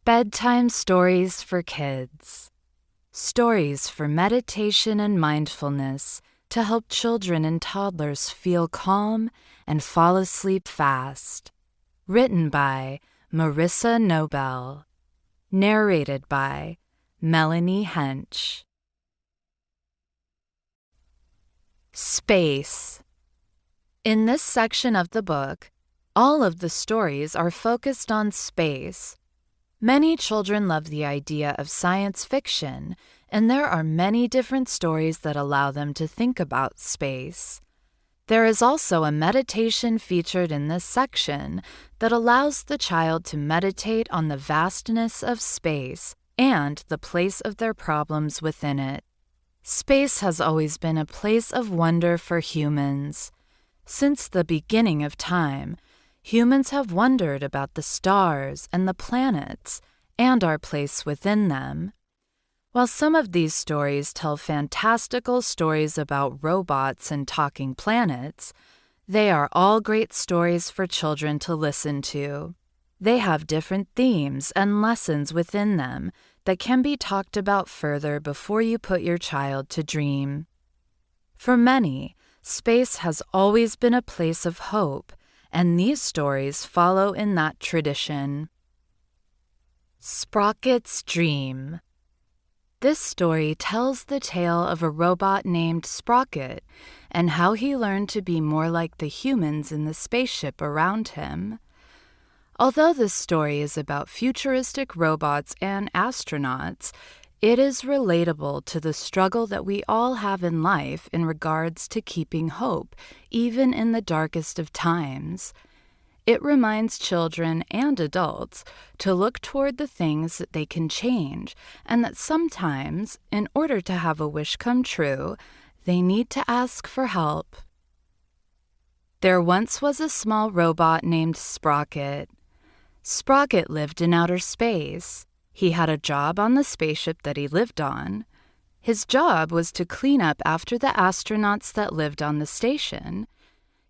Bedtime stories for kids. Stories for meditation and mindfulness to help children and toddlers feel calm and fall asleep fast. Written by Marissa Nobel. Narrated by Melanie Hench. Space. In this section of the book, all of the stories are focused on space. Many children love the idea of science fiction, and there are many different stories that allow them to think about space. There is also a meditation featured in this section that allows the child to meditate on the vastness of space and the place of their problems within it. Space has always been a place of wonder for humans. Since the beginning of time, humans have wondered about the stars and the planets and our place within them. While some of these stories tell fantastical stories about robots and talking planets, they are all great stories for children to listen to. They have different themes and lessons within them that can be talked about further before you put your child to dream. For many, space has always been a place of hope, and these stories follow in that tradition. Sprocket's Dream. This story tells the tale of a robot named Sprocket and how he learned to be more like the humans in the spaceship around him. Although this story is about futuristic robots and astronauts, it is relatable to the struggle that we all have in life in regards to keeping hope, even in the darkest of times. It reminds children and adults to look toward the things that they can change, and that sometimes, in order to have a wish come true, they need to ask for help. There once was a small robot named Sprocket. Sprocket lived in outer space. He had a job on the spaceship that he lived on. His job was to clean up after the astronauts that lived on the station.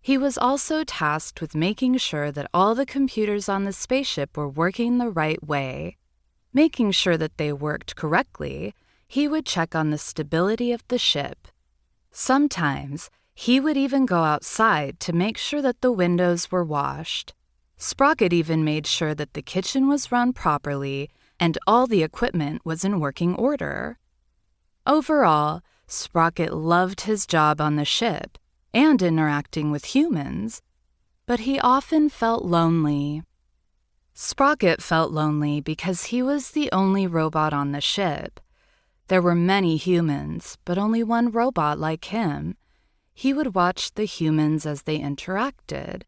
He was also tasked with making sure that all the computers on the spaceship were working the right way. Making sure that they worked correctly, he would check on the stability of the ship. Sometimes, he would even go outside to make sure that the windows were washed. Sprocket even made sure that the kitchen was run properly and all the equipment was in working order. Overall, Sprocket loved his job on the ship and interacting with humans, but he often felt lonely. Sprocket felt lonely because he was the only robot on the ship. There were many humans, but only one robot like him. He would watch the humans as they interacted.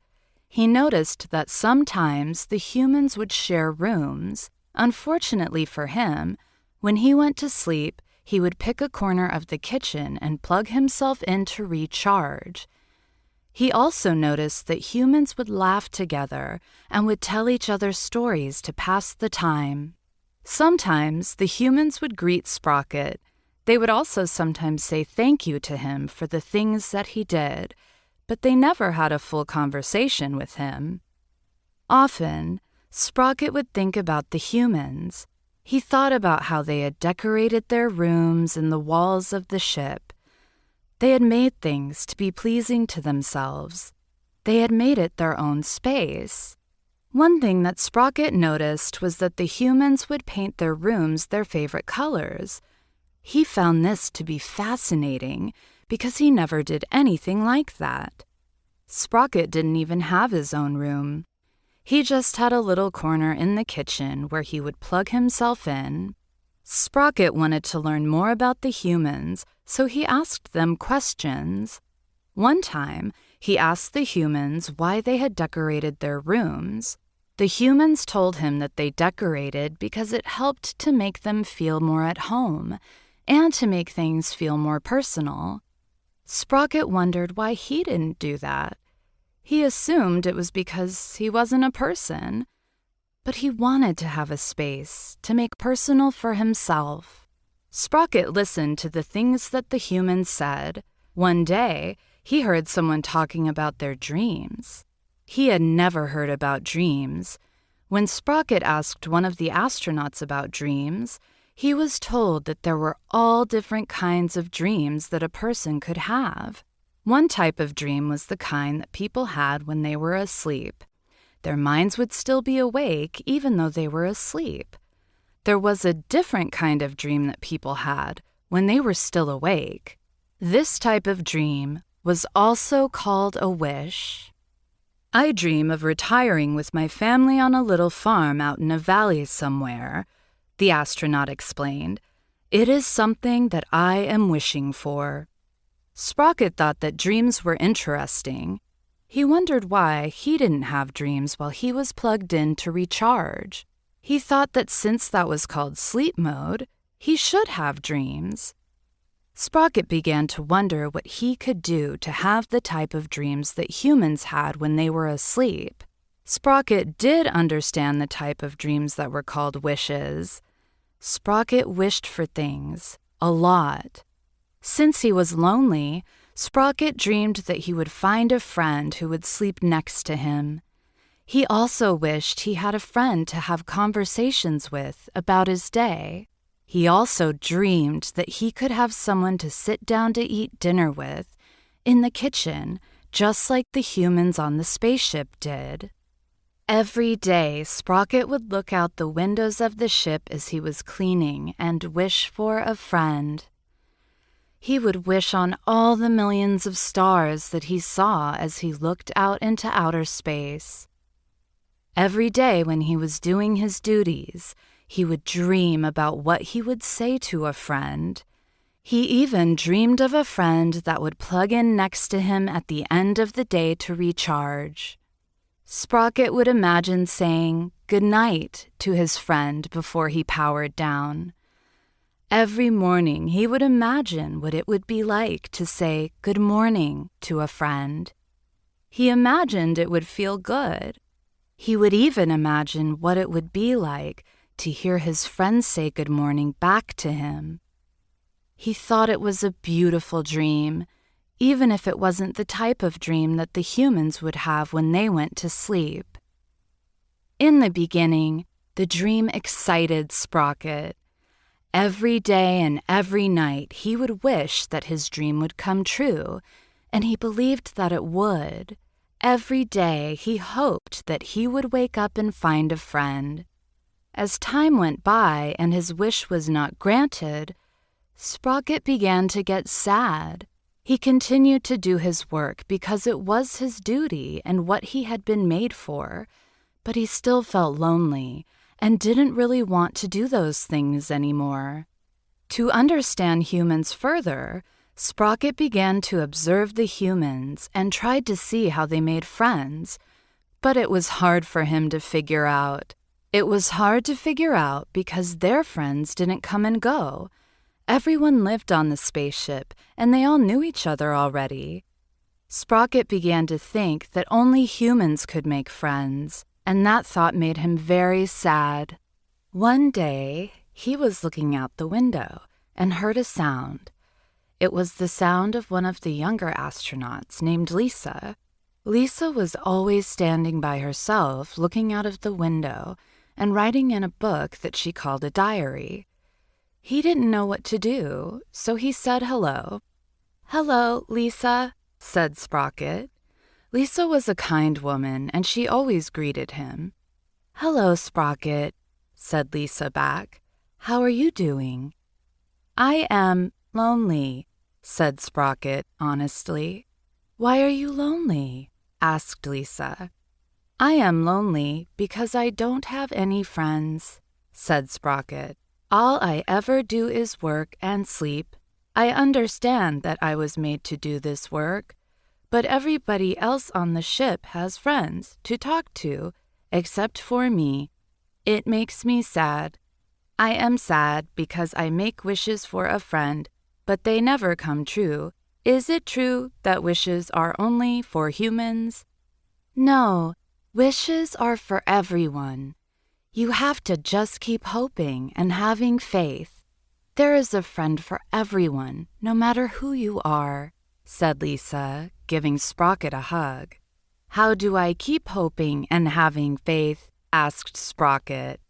He noticed that sometimes the humans would share rooms. Unfortunately for him, when he went to sleep, he would pick a corner of the kitchen and plug himself in to recharge. He also noticed that humans would laugh together and would tell each other stories to pass the time. Sometimes the humans would greet Sprocket. They would also sometimes say thank you to him for the things that he did, but they never had a full conversation with him. Often, Sprocket would think about the humans. He thought about how they had decorated their rooms and the walls of the ship. They had made things to be pleasing to themselves. They had made it their own space. One thing that Sprocket noticed was that the humans would paint their rooms their favorite colors. He found this to be fascinating because he never did anything like that. Sprocket didn't even have his own room. He just had a little corner in the kitchen where he would plug himself in. Sprocket wanted to learn more about the humans, so he asked them questions. One time, he asked the humans why they had decorated their rooms. The humans told him that they decorated because it helped to make them feel more at home and to make things feel more personal. Sprocket wondered why he didn't do that. He assumed it was because he wasn't a person, but he wanted to have a space to make personal for himself. Sprocket listened to the things that the humans said. One day, he heard someone talking about their dreams. He had never heard about dreams. When Sprocket asked one of the astronauts about dreams, he was told that there were all different kinds of dreams that a person could have. One type of dream was the kind that people had when they were asleep. Their minds would still be awake even though they were asleep. There was a different kind of dream that people had when they were still awake. This type of dream was also called a wish. I dream of retiring with my family on a little farm out in a valley somewhere, the astronaut explained. It is something that I am wishing for. Sprocket thought that dreams were interesting. He wondered why he didn't have dreams while he was plugged in to recharge. He thought that since that was called sleep mode, he should have dreams. Sprocket began to wonder what he could do to have the type of dreams that humans had when they were asleep. Sprocket did understand the type of dreams that were called wishes. Sprocket wished for things, a lot. Since he was lonely, Sprocket dreamed that he would find a friend who would sleep next to him. He also wished he had a friend to have conversations with about his day. He also dreamed that he could have someone to sit down to eat dinner with in the kitchen, just like the humans on the spaceship did. Every day, Sprocket would look out the windows of the ship as he was cleaning and wish for a friend. He would wish on all the millions of stars that he saw as he looked out into outer space. Every day when he was doing his duties, he would dream about what he would say to a friend. He even dreamed of a friend that would plug in next to him at the end of the day to recharge. Sprocket would imagine saying good night to his friend before he powered down. Every morning he would imagine what it would be like to say good morning to a friend. He imagined it would feel good. He would even imagine what it would be like to hear his friends say good morning back to him. He thought it was a beautiful dream, even if it wasn't the type of dream that the humans would have when they went to sleep. In the beginning, the dream excited Sprocket. Every day and every night, he would wish that his dream would come true, and he believed that it would. Every day, he hoped that he would wake up and find a friend. As time went by and his wish was not granted, Sprocket began to get sad. He continued to do his work because it was his duty and what he had been made for, but he still felt lonely and didn't really want to do those things anymore. To understand humans further, Sprocket began to observe the humans and tried to see how they made friends, but it was hard for him to figure out. It was hard to figure out because their friends didn't come and go. Everyone lived on the spaceship, and they all knew each other already. Sprocket began to think that only humans could make friends, and that thought made him very sad. One day, he was looking out the window and heard a sound. It was the sound of one of the younger astronauts named Lisa. Lisa was always standing by herself, looking out of the window and writing in a book that she called a diary. He didn't know what to do, so he said hello. "Hello, Lisa," said Sprocket. Lisa was a kind woman, and she always greeted him. "Hello, Sprocket," said Lisa back. "How are you doing?" "I am lonely," said Sprocket honestly. "Why are you lonely?" asked Lisa. "I am lonely because I don't have any friends," said Sprocket. "All I ever do is work and sleep. I understand that I was made to do this work, but everybody else on the ship has friends to talk to, except for me. It makes me sad. I am sad because I make wishes for a friend, but they never come true. Is it true that wishes are only for humans?" "No. Wishes are for everyone. You have to just keep hoping and having faith. There is a friend for everyone, no matter who you are," said Lisa, giving Sprocket a hug. "How do I keep hoping and having faith?" asked Sprocket.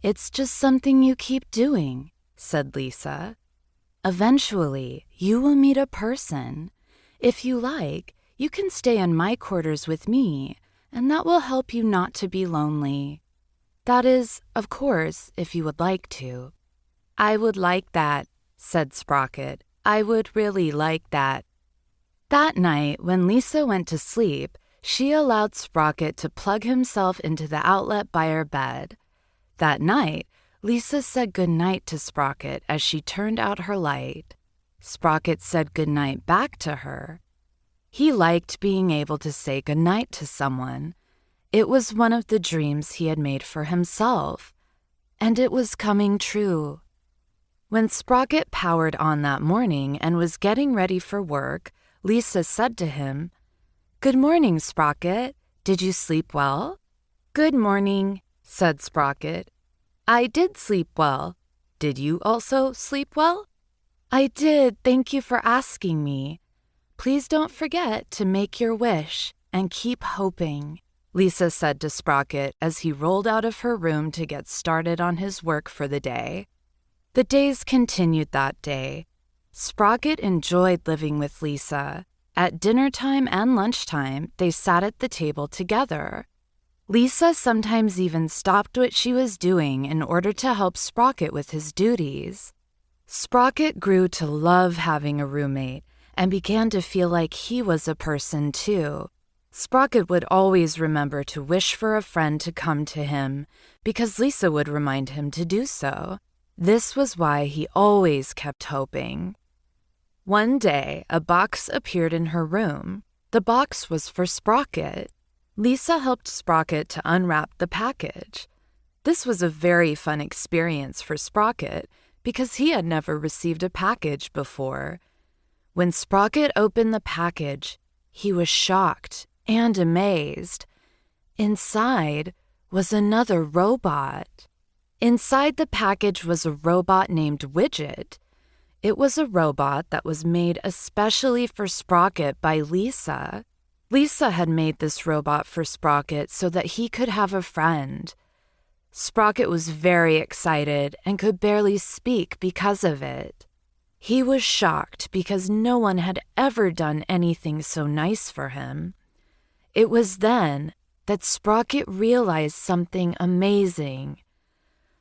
"It's just something you keep doing," said Lisa. "Eventually, you will meet a person. If you like, you can stay in my quarters with me, and that will help you not to be lonely. That is, of course, if you would like to." "I would like that," said Sprocket. "I would really like that." That night, when Lisa went to sleep, she allowed Sprocket to plug himself into the outlet by her bed. That night, Lisa said goodnight to Sprocket as she turned out her light. Sprocket said goodnight back to her. He liked being able to say goodnight to someone. It was one of the dreams he had made for himself, and it was coming true. When Sprocket powered on that morning and was getting ready for work, Lisa said to him, "Good morning, Sprocket. Did you sleep well?" "Good morning," said Sprocket. "I did sleep well. Did you also sleep well?" "I did. Thank you for asking me. Please don't forget to make your wish and keep hoping," Lisa said to Sprocket as he rolled out of her room to get started on his work for the day. The days continued that day. Sprocket enjoyed living with Lisa. At dinner time and lunchtime, they sat at the table together. Lisa sometimes even stopped what she was doing in order to help Sprocket with his duties. Sprocket grew to love having a roommate and began to feel like he was a person too. Sprocket would always remember to wish for a friend to come to him because Lisa would remind him to do so. This was why he always kept hoping. One day, a box appeared in her room. The box was for Sprocket. Lisa helped Sprocket to unwrap the package. This was a very fun experience for Sprocket because he had never received a package before. When Sprocket opened the package, he was shocked and amazed. Inside was another robot. Inside the package was a robot named Widget. It was a robot that was made especially for Sprocket by Lisa. Lisa had made this robot for Sprocket so that he could have a friend. Sprocket was very excited and could barely speak because of it. He was shocked because no one had ever done anything so nice for him. It was then that Sprocket realized something amazing.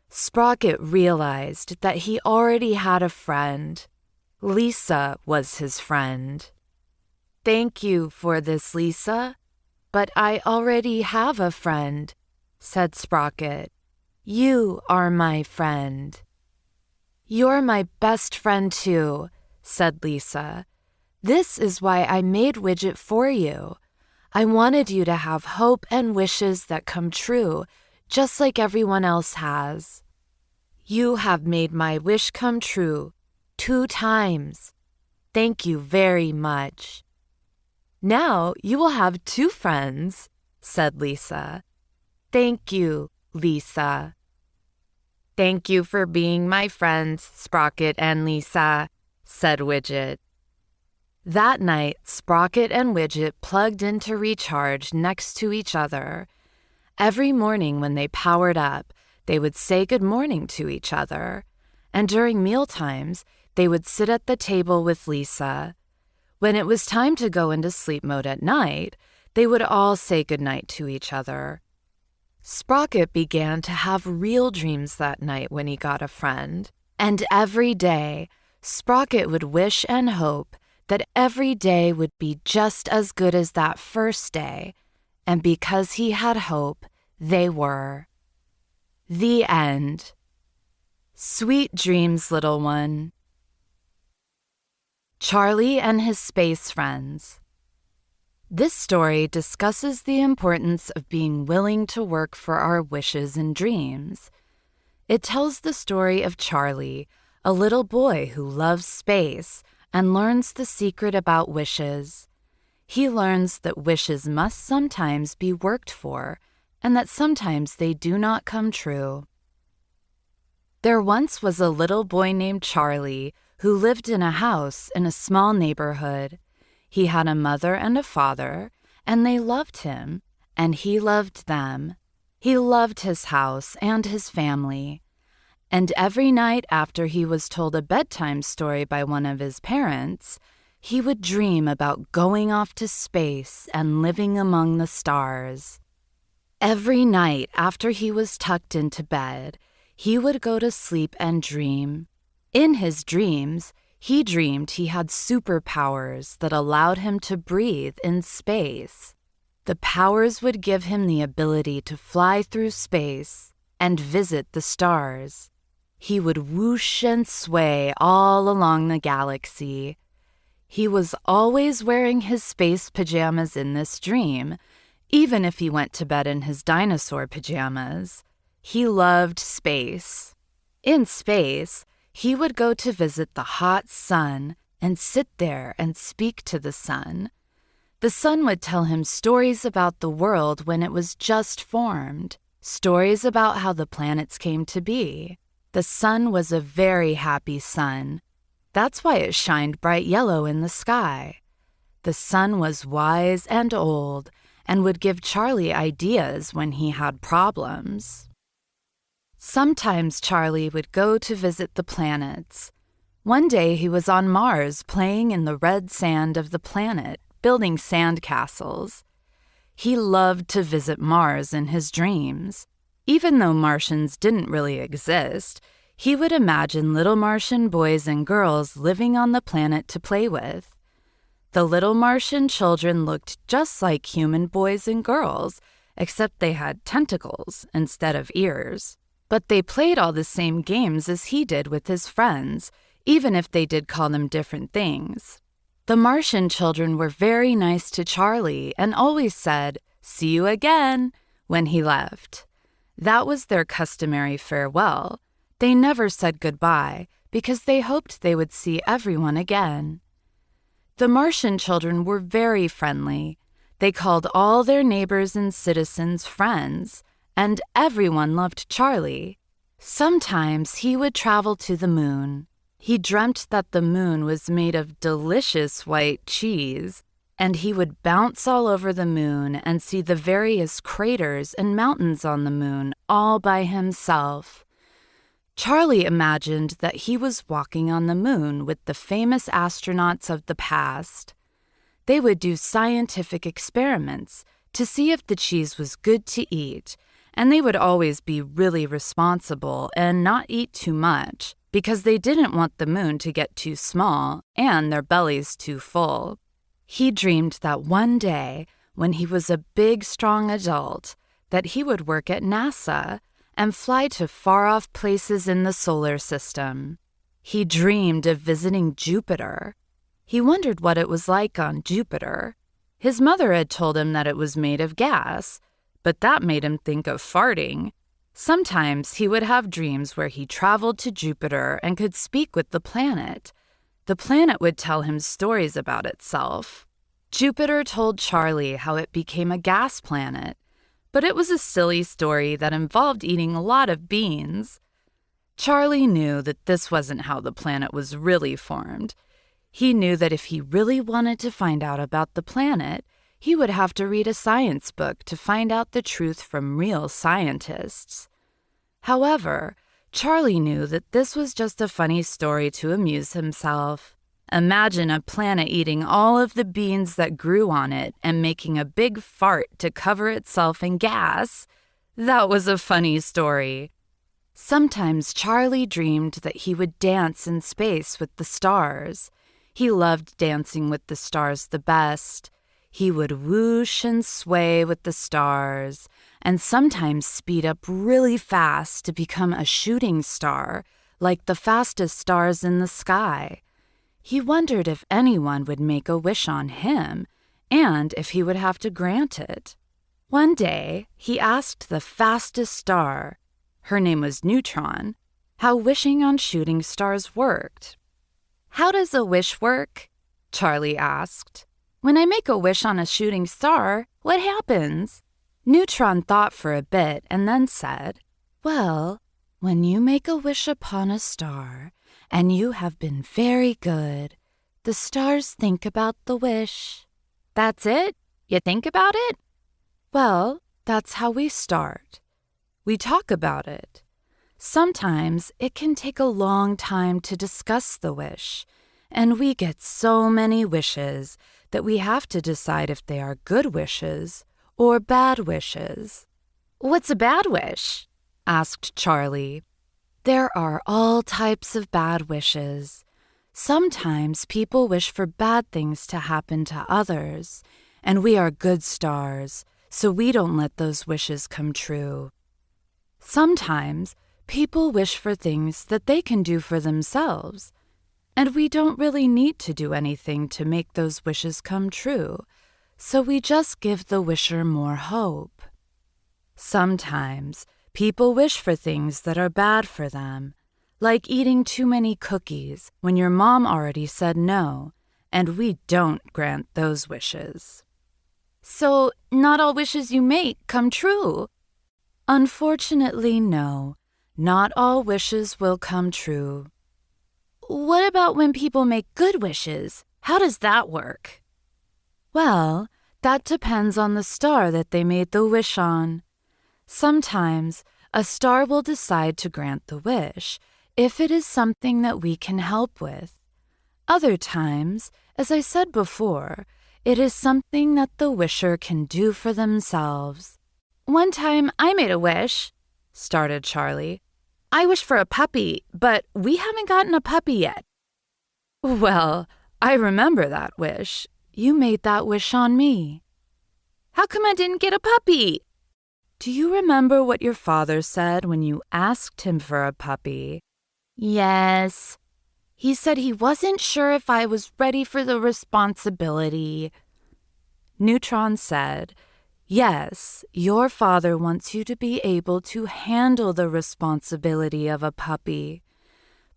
Sprocket realized that he already had a friend. Lisa was his friend. "Thank you for this, Lisa, but I already have a friend," said Sprocket. "You are my friend." "You're my best friend too," said Lisa. "This is why I made Widget for you. I wanted you to have hope and wishes that come true, just like everyone else has. You have made my wish come true 2 times. Thank you very much." "Now you will have 2 friends," said Lisa. "Thank you, Lisa." "Thank you for being my friends, Sprocket and Lisa," said Widget. That night, Sprocket and Widget plugged in to recharge next to each other. Every morning when they powered up, they would say good morning to each other, and during meal times, they would sit at the table with Lisa. When it was time to go into sleep mode at night, they would all say goodnight to each other. Sprocket began to have real dreams that night when he got a friend, and every day, Sprocket would wish and hope that every day would be just as good as that first day, and because he had hope, they were. The end. Sweet dreams, little one. Charlie and his space friends. This story discusses the importance of being willing to work for our wishes and dreams. It tells the story of Charlie, a little boy who loves space and learns the secret about wishes. He learns that wishes must sometimes be worked for, and that sometimes they do not come true. There once was a little boy named Charlie who lived in a house in a small neighborhood. He had a mother and a father, and they loved him, and he loved them. He loved his house and his family, and every night after he was told a bedtime story by one of his parents, he would dream about going off to space and living among the stars. Every night after he was tucked into bed, he would go to sleep and dream. In his dreams, he dreamed he had superpowers that allowed him to breathe in space. The powers would give him the ability to fly through space and visit the stars. He would whoosh and sway all along the galaxy. He was always wearing his space pajamas in this dream, even if he went to bed in his dinosaur pajamas. He loved space. In space, he would go to visit the hot sun and sit there and speak to the sun. The sun would tell him stories about the world when it was just formed, stories about how the planets came to be. The sun was a very happy sun. That's why it shined bright yellow in the sky. The sun was wise and old and would give Charlie ideas when he had problems. Sometimes Charlie would go to visit the planets. One day he was on Mars playing in the red sand of the planet, building sand castles. He loved to visit Mars in his dreams. Even though Martians didn't really exist, he would imagine little Martian boys and girls living on the planet to play with. The little Martian children looked just like human boys and girls, except they had tentacles instead of ears. But they played all the same games as he did with his friends, even if they did call them different things. The Martian children were very nice to Charlie and always said, "See you again," when he left. That was their customary farewell. They never said goodbye because they hoped they would see everyone again. The Martian children were very friendly. They called all their neighbors and citizens friends, and everyone loved Charlie. Sometimes he would travel to the moon. He dreamt that the moon was made of delicious white cheese, and he would bounce all over the moon and see the various craters and mountains on the moon all by himself. Charlie imagined that he was walking on the moon with the famous astronauts of the past. They would do scientific experiments to see if the cheese was good to eat, and they would always be really responsible and not eat too much because they didn't want the moon to get too small and their bellies too full. He dreamed that one day, when he was a big, strong adult, that he would work at NASA and fly to far-off places in the solar system. He dreamed of visiting Jupiter. He wondered what it was like on Jupiter. His mother had told him that it was made of gas, but that made him think of farting. Sometimes he would have dreams where he traveled to Jupiter and could speak with the planet. The planet would tell him stories about itself. Jupiter told Charlie how it became a gas planet, but it was a silly story that involved eating a lot of beans. Charlie knew that this wasn't how the planet was really formed. He knew that if he really wanted to find out about the planet, he would have to read a science book to find out the truth from real scientists. However, Charlie knew that this was just a funny story to amuse himself. Imagine a planet eating all of the beans that grew on it and making a big fart to cover itself in gas. That was a funny story. Sometimes Charlie dreamed that he would dance in space with the stars. He loved dancing with the stars the best. He would whoosh and sway with the stars, and sometimes speed up really fast to become a shooting star, like the fastest stars in the sky. He wondered if anyone would make a wish on him, and if he would have to grant it. One day, he asked the fastest star, her name was Neutron, how wishing on shooting stars worked. "How does a wish work?" Charlie asked. "When I make a wish on a shooting star, what happens?" Neutron thought for a bit and then said, "Well, when you make a wish upon a star, and you have been very good, the stars think about the wish." "That's it? You think about it?" "Well, that's how we start. We talk about it. Sometimes it can take a long time to discuss the wish, and we get so many wishes that we have to decide if they are good wishes or bad wishes. What's a bad wish? Asked Charlie. There are all types of bad wishes. Sometimes people wish for bad things to happen to others, and we are good stars, so we don't let those wishes come true. Sometimes people wish for things that they can do for themselves, and we don't really need to do anything to make those wishes come true, so we just give the wisher more hope. Sometimes people wish for things that are bad for them, like eating too many cookies when your mom already said no, and we don't grant those wishes. So, not all wishes you make come true? Unfortunately, no. Not all wishes will come true. What about when people make good wishes? How does that work? Well, that depends on the star that they made the wish on. Sometimes a star will decide to grant the wish if it is something that we can help with. Other times, as I said before, it is something that the wisher can do for themselves. One time I made a wish, started Charlie. I wished for a puppy, but we haven't gotten a puppy yet. Well, I remember that wish. You made that wish on me. How come I didn't get a puppy? Do you remember what your father said when you asked him for a puppy? Yes. He said he wasn't sure if I was ready for the responsibility. Neutron said, yes, your father wants you to be able to handle the responsibility of a puppy.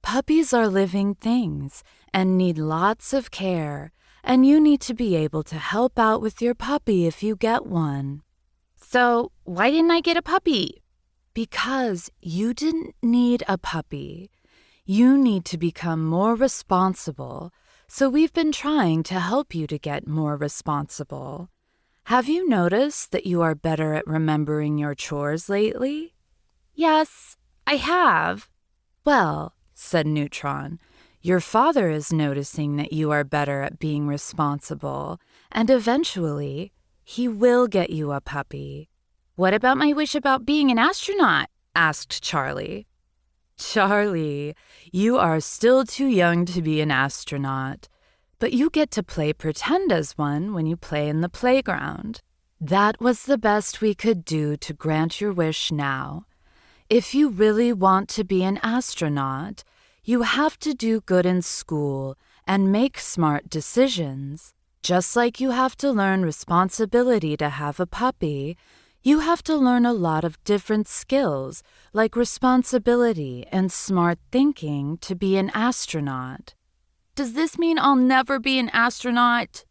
Puppies are living things and need lots of care, and you need to be able to help out with your puppy if you get one. So, why didn't I get a puppy? Because you didn't need a puppy. You need to become more responsible, so we've been trying to help you to get more responsible. Have you noticed that you are better at remembering your chores lately? Yes, I have. Well, said Neutron, your father is noticing that you are better at being responsible, and eventually he will get you a puppy. What about my wish about being an astronaut? Asked Charlie. Charlie, you are still too young to be an astronaut, but you get to play pretend as one when you play in the playground. That was the best we could do to grant your wish now. If you really want to be an astronaut, you have to do good in school and make smart decisions. Just like you have to learn responsibility to have a puppy, you have to learn a lot of different skills like responsibility and smart thinking to be an astronaut. Does this mean I'll never be an astronaut?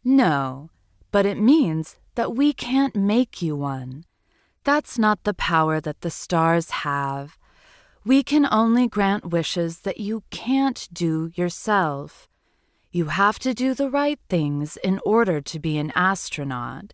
No, but it means that we can't make you one. That's not the power that the stars have. We can only grant wishes that you can't do yourself. You have to do the right things in order to be an astronaut,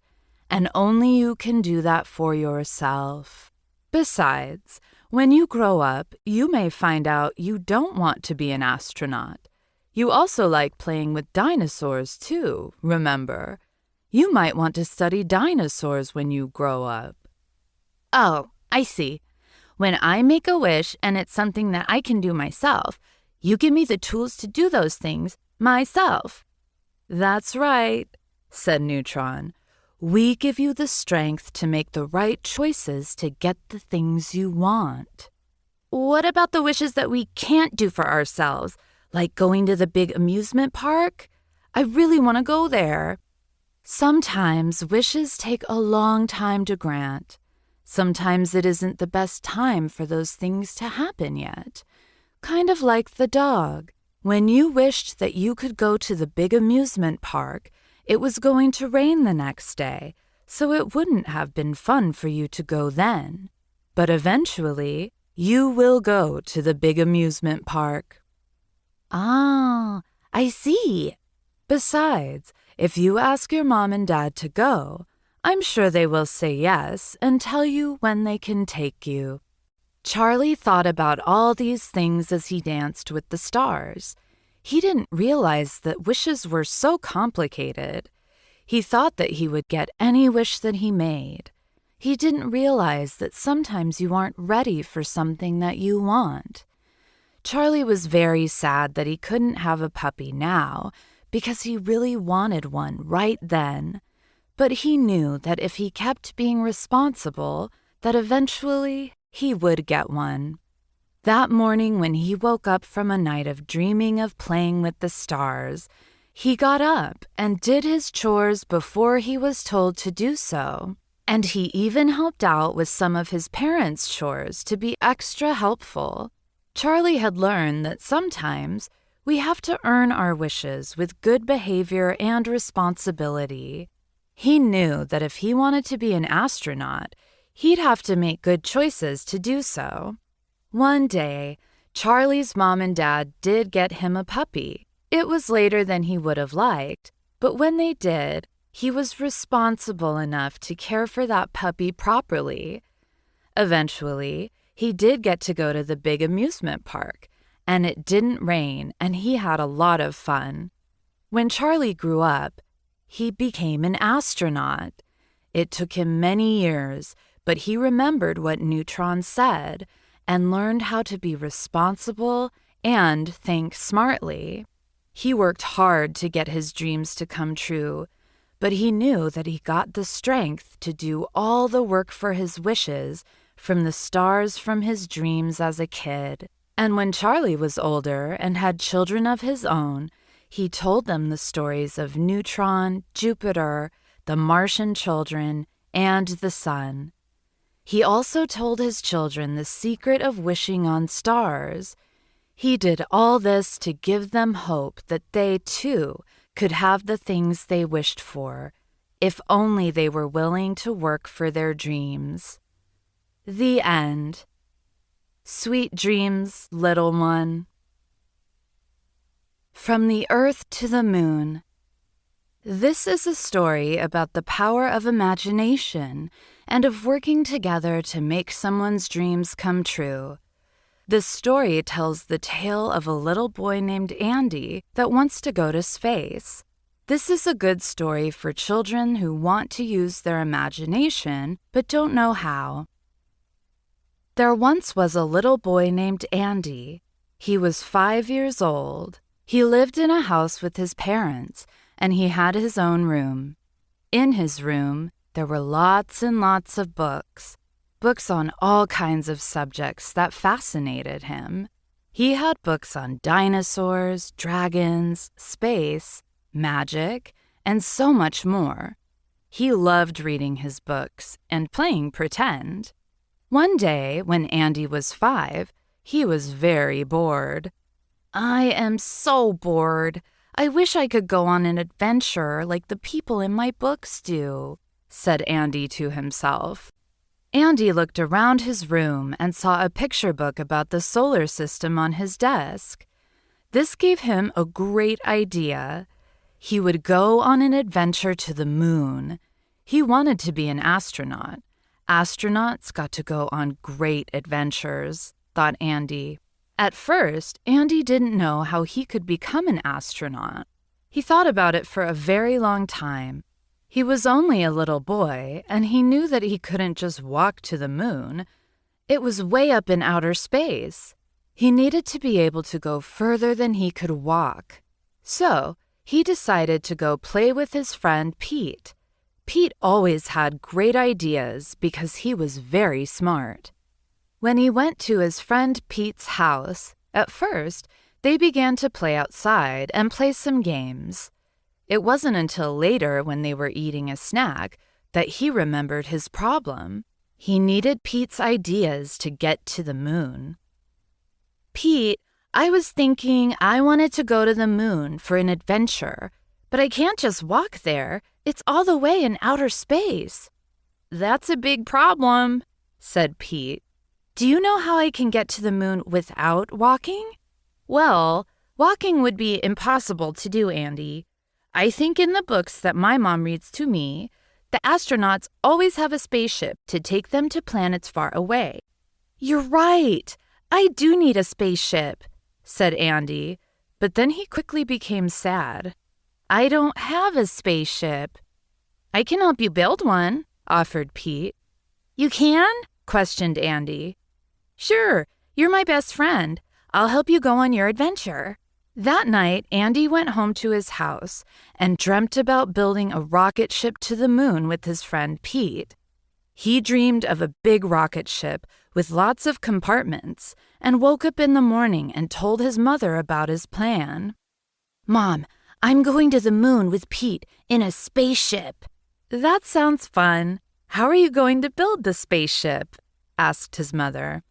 and only you can do that for yourself. Besides, when you grow up, you may find out you don't want to be an astronaut. You also like playing with dinosaurs too, remember? You might want to study dinosaurs when you grow up. Oh, I see. When I make a wish and it's something that I can do myself, you give me the tools to do those things myself. That's right, said Neutron. We give you the strength to make the right choices to get the things you want. What about the wishes that we can't do for ourselves, like going to the big amusement park? I really want to go there. Sometimes wishes take a long time to grant. Sometimes it isn't the best time for those things to happen yet. Kind of like the dog. When you wished that you could go to the big amusement park, it was going to rain the next day, so it wouldn't have been fun for you to go then. But eventually, you will go to the big amusement park. Ah, I see. Besides, if you ask your mom and dad to go, I'm sure they will say yes and tell you when they can take you." Charlie thought about all these things as he danced with the stars. He didn't realize that wishes were so complicated. He thought that he would get any wish that he made. He didn't realize that sometimes you aren't ready for something that you want. Charlie was very sad that he couldn't have a puppy now because he really wanted one right then. But he knew that if he kept being responsible, that eventually he would get one. That morning when he woke up from a night of dreaming of playing with the stars, he got up and did his chores before he was told to do so. And he even helped out with some of his parents' chores to be extra helpful. Charlie had learned that sometimes we have to earn our wishes with good behavior and responsibility. He knew that if he wanted to be an astronaut, he'd have to make good choices to do so. One day, Charlie's mom and dad did get him a puppy. It was later than he would have liked, but when they did, he was responsible enough to care for that puppy properly. Eventually, he did get to go to the big amusement park, and it didn't rain, and he had a lot of fun. When Charlie grew up, he became an astronaut. It took him many years, but he remembered what Neutron said and learned how to be responsible and think smartly. He worked hard to get his dreams to come true, but he knew that he got the strength to do all the work for his wishes from the stars from his dreams as a kid. And when Charlie was older and had children of his own, he told them the stories of Neutron, Jupiter, the Martian children, and the sun. He also told his children the secret of wishing on stars. He did all this to give them hope that they, too, could have the things they wished for, if only they were willing to work for their dreams. The end. Sweet dreams, little one. From the Earth to the Moon. This is a story about the power of imagination and of working together to make someone's dreams come true. This story tells the tale of a little boy named Andy that wants to go to space. This is a good story for children who want to use their imagination but don't know how. There once was a little boy named Andy. He was 5 years old. He lived in a house with his parents, and he had his own room. In his room, there were lots and lots of books on all kinds of subjects that fascinated him. He had books on dinosaurs, dragons, space, magic, and so much more. He loved reading his books and playing pretend. One day, when Andy was 5, he was very bored. "I am so bored. I wish I could go on an adventure like the people in my books do," said Andy to himself. Andy looked around his room and saw a picture book about the solar system on his desk. This gave him a great idea. He would go on an adventure to the moon. He wanted to be an astronaut. Astronauts got to go on great adventures, thought Andy. At first, Andy didn't know how he could become an astronaut. He thought about it for a very long time. He was only a little boy, and he knew that he couldn't just walk to the moon. It was way up in outer space. He needed to be able to go further than he could walk. So, he decided to go play with his friend Pete. Pete always had great ideas because he was very smart. When he went to his friend Pete's house, at first, they began to play outside and play some games. It wasn't until later, when they were eating a snack, that he remembered his problem. He needed Pete's ideas to get to the moon. "Pete, I was thinking I wanted to go to the moon for an adventure, but I can't just walk there. It's all the way in outer space." "That's a big problem," said Pete. "Do you know how I can get to the moon without walking?" "Well, walking would be impossible to do, Andy. I think in the books that my mom reads to me, The astronauts always have a spaceship to take them to planets far away. You're right. I do need a spaceship, said Andy, but then he quickly became sad. I don't have a spaceship. I can help you build one, offered Pete. You can? Questioned Andy. Sure, you're my best friend. I'll help you go on your adventure. That night, Andy went home to his house and dreamt about building a rocket ship to the moon with his friend Pete. He dreamed of a big rocket ship with lots of compartments and woke up in the morning and told his mother about his plan. Mom, I'm going to the moon with Pete in a spaceship. That sounds fun. How are you going to build the spaceship? Asked his mother.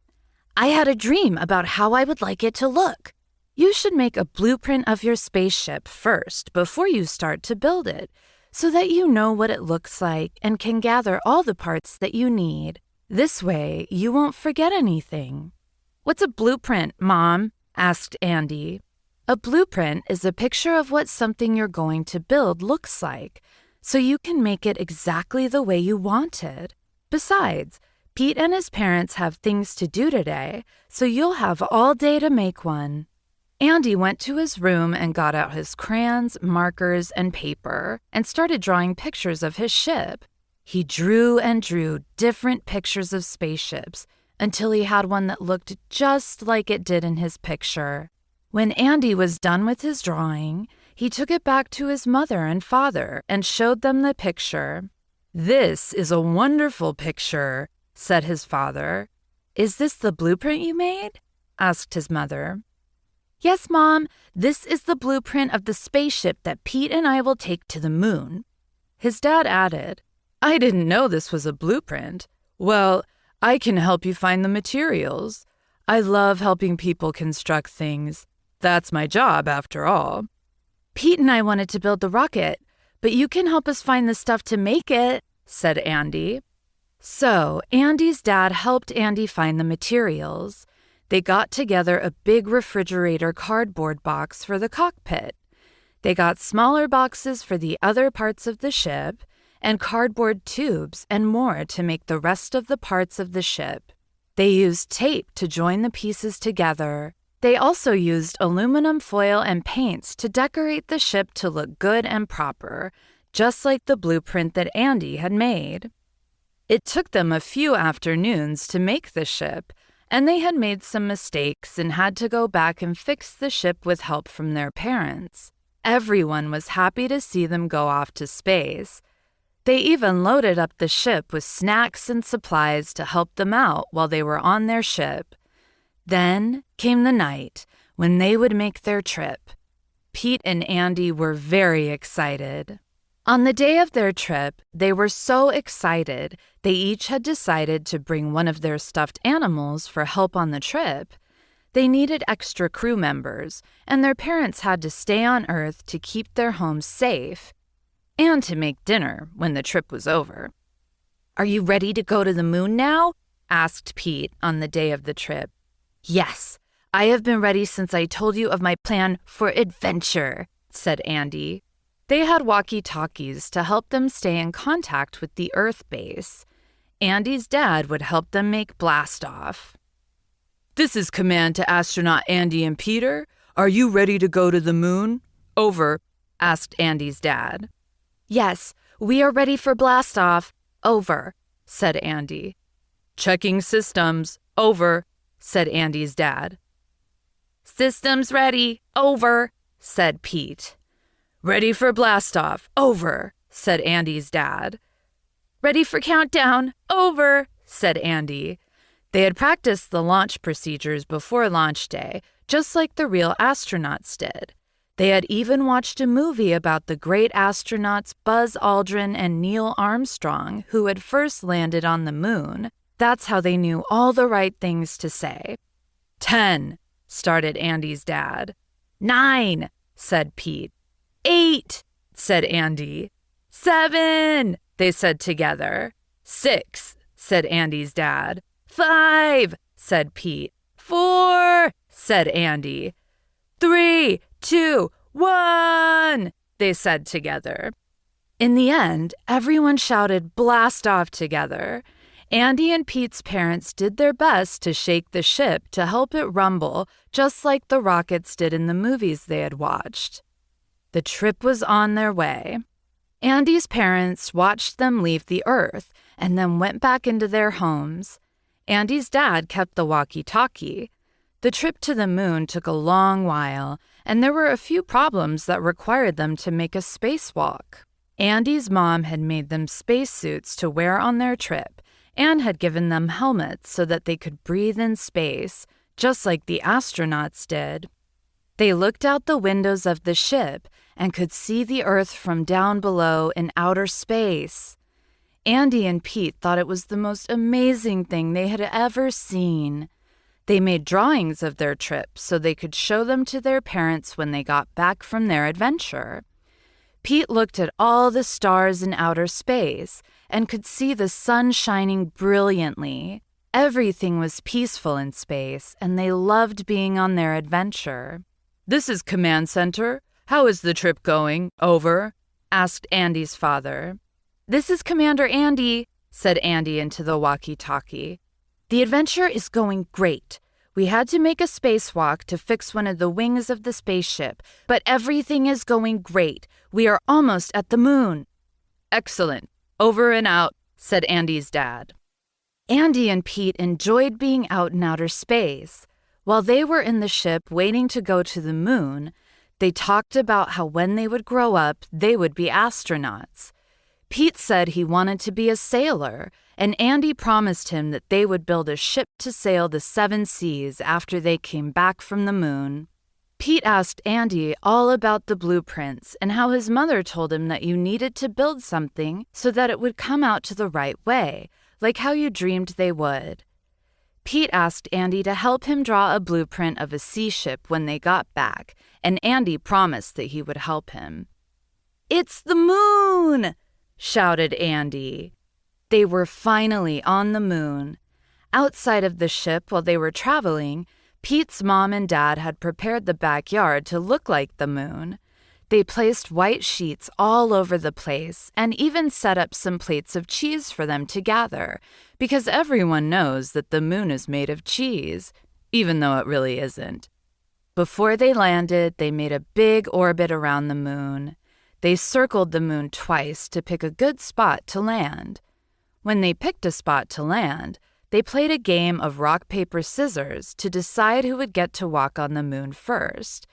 I had a dream about how I would like it to look. You should make a blueprint of your spaceship first before you start to build it, so that you know what it looks like and can gather all the parts that you need. This way, you won't forget anything. What's a blueprint, Mom? Asked Andy. A blueprint is a picture of what something you're going to build looks like, so you can make it exactly the way you want it. Besides, Pete and his parents have things to do today, so you'll have all day to make one. Andy went to his room and got out his crayons, markers, and paper and started drawing pictures of his ship. He drew and drew different pictures of spaceships until he had one that looked just like it did in his picture. When Andy was done with his drawing, he took it back to his mother and father and showed them the picture. "This is a wonderful picture," said his father. "Is this the blueprint you made?" asked his mother. Yes, Mom, this is the blueprint of the spaceship that Pete and I will take to the moon. His dad added, "I didn't know this was a blueprint. Well, I can help you find the materials. I love helping people construct things. That's my job, after all." Pete and I wanted to build the rocket, but you can help us find the stuff to make it, said Andy. So, Andy's dad helped Andy find the materials. They got together a big refrigerator cardboard box for the cockpit. They got smaller boxes for the other parts of the ship, and cardboard tubes and more to make the rest of the parts of the ship. They used tape to join the pieces together. They also used aluminum foil and paints to decorate the ship to look good and proper, just like the blueprint that Andy had made. It took them a few afternoons to make the ship, and they had made some mistakes and had to go back and fix the ship with help from their parents. Everyone was happy to see them go off to space. They even loaded up the ship with snacks and supplies to help them out while they were on their ship. Then came the night when they would make their trip. Pete and Andy were very excited. On the day of their trip, they were so excited they each had decided to bring one of their stuffed animals for help on the trip. They needed extra crew members, and their parents had to stay on Earth to keep their homes safe and to make dinner when the trip was over. "Are you ready to go to the moon now?" asked Pete on the day of the trip. "Yes, I have been ready since I told you of my plan for adventure," said Andy. They had walkie-talkies to help them stay in contact with the Earth base. Andy's dad would help them make blast-off. "This is command to astronaut Andy and Peter. Are you ready to go to the moon? Over," asked Andy's dad. "Yes, we are ready for blast-off. Over," said Andy. "Checking systems. Over," said Andy's dad. "Systems ready. Over," said Pete. "Ready for blast-off. Over," said Andy's dad. "Ready for countdown. Over," said Andy. They had practiced the launch procedures before launch day, just like the real astronauts did. They had even watched a movie about the great astronauts Buzz Aldrin and Neil Armstrong, who had first landed on the moon. That's how they knew all the right things to say. 10, started Andy's dad. 9, said Pete. 8, said Andy. 7, they said together. 6, said Andy's dad. 5, said Pete. 4, said Andy. 3, 2, 1, they said together. In the end, everyone shouted "blast off" together. Andy and Pete's parents did their best to shake the ship to help it rumble, just like the rockets did in the movies they had watched. The trip was on their way. Andy's parents watched them leave the Earth and then went back into their homes. Andy's dad kept the walkie-talkie. The trip to the moon took a long while, and there were a few problems that required them to make a spacewalk. Andy's mom had made them spacesuits to wear on their trip and had given them helmets so that they could breathe in space, just like the astronauts did. They looked out the windows of the ship and could see the Earth from down below in outer space. Andy and Pete thought it was the most amazing thing they had ever seen. They made drawings of their trip so they could show them to their parents when they got back from their adventure. Pete looked at all the stars in outer space and could see the sun shining brilliantly. Everything was peaceful in space, and they loved being on their adventure. "This is Command Center. How is the trip going? Over?" asked Andy's father. "This is Commander Andy," said Andy into the walkie-talkie. "The adventure is going great. We had to make a spacewalk to fix one of the wings of the spaceship, but everything is going great. We are almost at the moon." "Excellent. Over and out," said Andy's dad. Andy and Pete enjoyed being out in outer space. While they were in the ship waiting to go to the moon, they talked about how when they would grow up, they would be astronauts. Pete said he wanted to be a sailor, and Andy promised him that they would build a ship to sail the 7 seas after they came back from the moon. Pete asked Andy all about the blueprints and how his mother told him that you needed to build something so that it would come out to the right way, like how you dreamed they would. Pete asked Andy to help him draw a blueprint of a sea ship when they got back, and Andy promised that he would help him. "It's the moon!" shouted Andy. They were finally on the moon. Outside of the ship while they were traveling, Pete's mom and dad had prepared the backyard to look like the moon. They placed white sheets all over the place and even set up some plates of cheese for them to gather, because everyone knows that the moon is made of cheese, even though it really isn't. Before they landed, they made a big orbit around the moon. They circled the moon twice to pick a good spot to land. When they picked a spot to land, they played a game of rock, paper, scissors to decide who would get to walk on the moon first.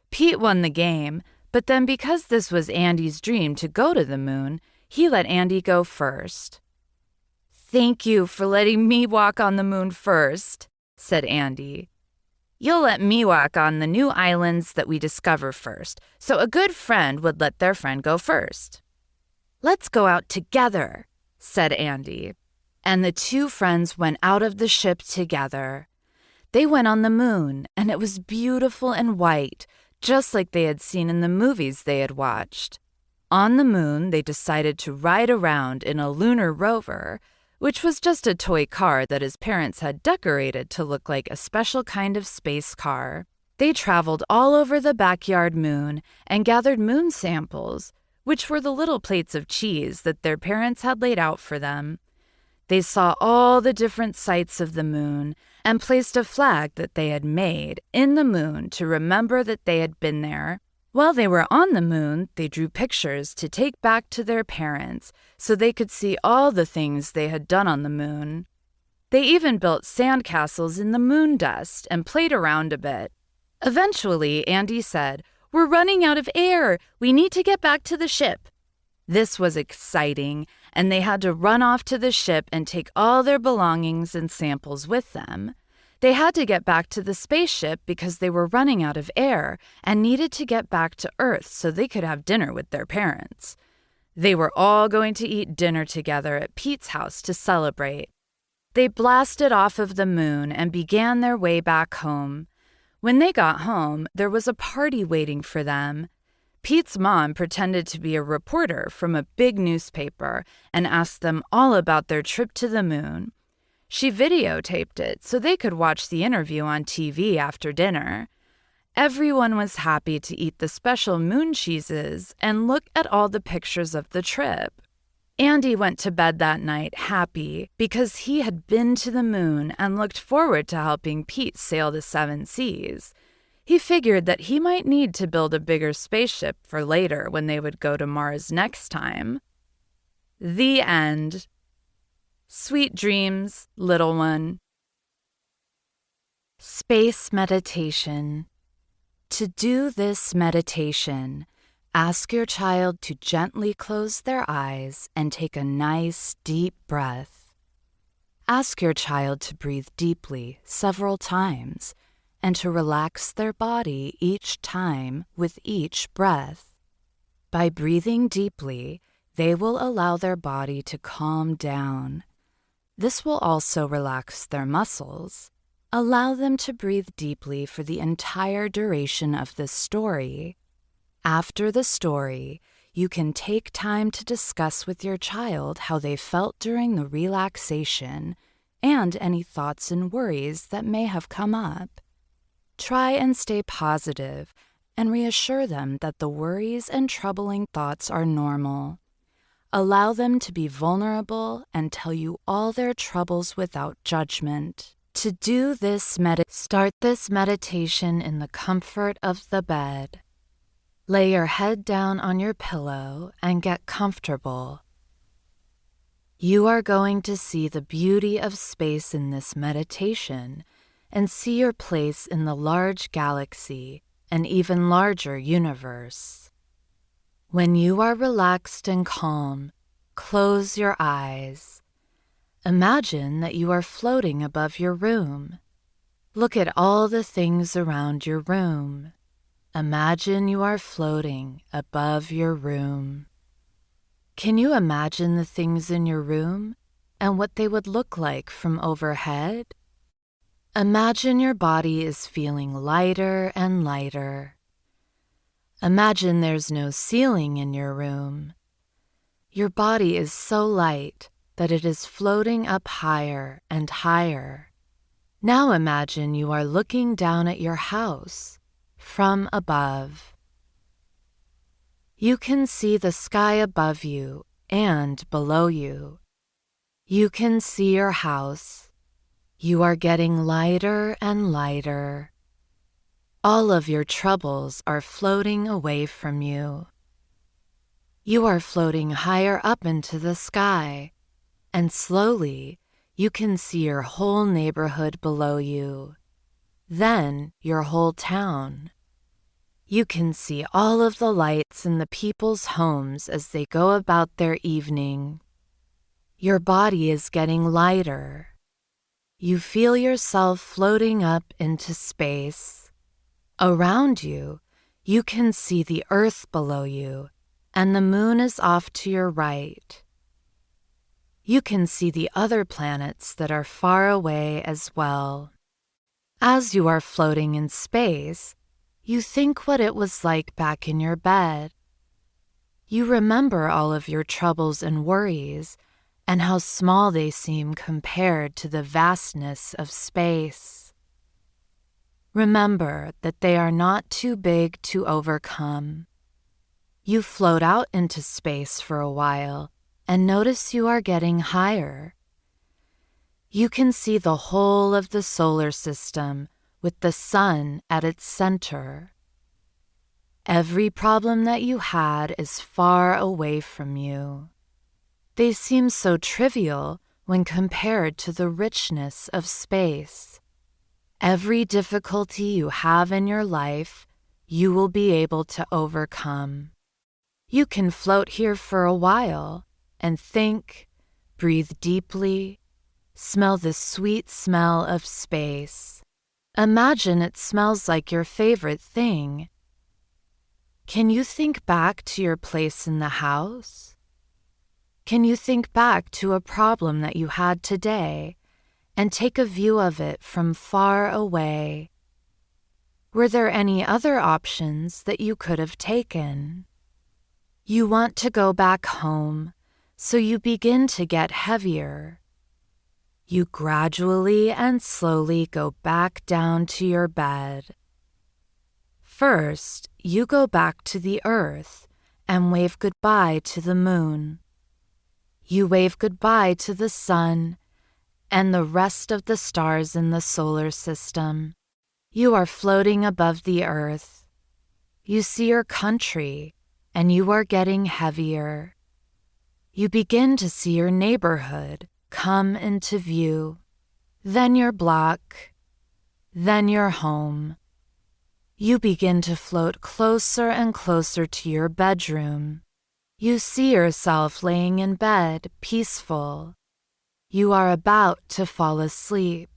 Pete won the game, but then because this was Andy's dream to go to the moon, he let Andy go first. "Thank you for letting me walk on the moon first," said Andy. "You'll let me walk on the new islands that we discover first, so a good friend would let their friend go first." "Let's go out together," said Andy. And the 2 friends went out of the ship together. They went on the moon, and it was beautiful and white, just like they had seen in the movies they had watched. On the moon, they decided to ride around in a lunar rover, which was just a toy car that his parents had decorated to look like a special kind of space car. They traveled all over the backyard moon and gathered moon samples, which were the little plates of cheese that their parents had laid out for them. They saw all the different sights of the moon and placed a flag that they had made in the moon to remember that they had been there. While they were on the moon, they drew pictures to take back to their parents so they could see all the things they had done on the moon. They even built sandcastles in the moon dust and played around a bit. Eventually, Andy said, "We're running out of air. We need to get back to the ship." This was exciting, and they had to run off to the ship and take all their belongings and samples with them. They had to get back to the spaceship because they were running out of air and needed to get back to Earth so they could have dinner with their parents. They were all going to eat dinner together at Pete's house to celebrate. They blasted off of the moon and began their way back home. When they got home, there was a party waiting for them. Pete's mom pretended to be a reporter from a big newspaper and asked them all about their trip to the moon. She videotaped it so they could watch the interview on TV after dinner. Everyone was happy to eat the special moon cheeses and look at all the pictures of the trip. Andy went to bed that night happy because he had been to the moon and looked forward to helping Pete sail the 7 seas. He figured that he might need to build a bigger spaceship for later when they would go to Mars next time. The end. Sweet dreams, little one. Space meditation. To do this meditation, ask your child to gently close their eyes and take a nice, deep breath. Ask your child to breathe deeply several times and to relax their body each time with each breath. By breathing deeply, they will allow their body to calm down. This will also relax their muscles. Allow them to breathe deeply for the entire duration of this story. After the story, you can take time to discuss with your child how they felt during the relaxation and any thoughts and worries that may have come up. Try and stay positive and reassure them that the worries and troubling thoughts are normal. Allow them to be vulnerable and tell you all their troubles without judgment. To do this start this meditation in the comfort of the bed. Lay your head down on your pillow and get comfortable. You are going to see the beauty of space in this meditation and see your place in the large galaxy and even larger universe. When you are relaxed and calm, close your eyes. Imagine that you are floating above your room. Look at all the things around your room. Imagine you are floating above your room. Can you imagine the things in your room and what they would look like from overhead? Imagine your body is feeling lighter and lighter. Imagine there's no ceiling in your room. Your body is so light that it is floating up higher and higher. Now imagine you are looking down at your house from above. You can see the sky above you and below you. You can see your house. You are getting lighter and lighter. All of your troubles are floating away from you. You are floating higher up into the sky, and slowly you can see your whole neighborhood below you, then your whole town. You can see all of the lights in the people's homes as they go about their evening. Your body is getting lighter. You feel yourself floating up into space. Around you, you can see the earth below you, and the moon is off to your right. You can see the other planets that are far away as well. As you are floating in space, you think what it was like back in your bed. You remember all of your troubles and worries and how small they seem compared to the vastness of space. Remember that they are not too big to overcome. You float out into space for a while and notice you are getting higher. You can see the whole of the solar system with the sun at its center. Every problem that you had is far away from you. They seem so trivial when compared to the richness of space. Every difficulty you have in your life, you will be able to overcome. You can float here for a while and think, breathe deeply, smell the sweet smell of space. Imagine it smells like your favorite thing. Can you think back to your place in the house? Can you think back to a problem that you had today and take a view of it from far away? Were there any other options that you could have taken? You want to go back home, so you begin to get heavier. You gradually and slowly go back down to your bed. First, you go back to the earth and wave goodbye to the moon. You wave goodbye to the sun and the rest of the stars in the solar system. You are floating above the earth. You see your country, and you are getting heavier. You begin to see your neighborhood come into view, then your block, then your home. You begin to float closer and closer to your bedroom. You see yourself laying in bed, peaceful. You are about to fall asleep.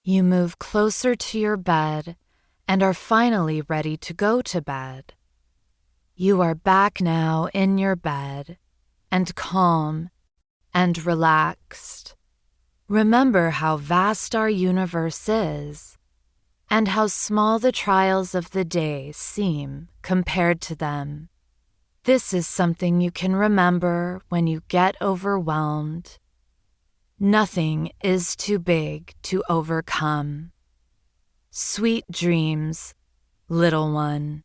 You move closer to your bed and are finally ready to go to bed. You are back now in your bed and calm and relaxed. Remember how vast our universe is and how small the trials of the day seem compared to them. This is something you can remember when you get overwhelmed. Nothing is too big to overcome. Sweet dreams, little one.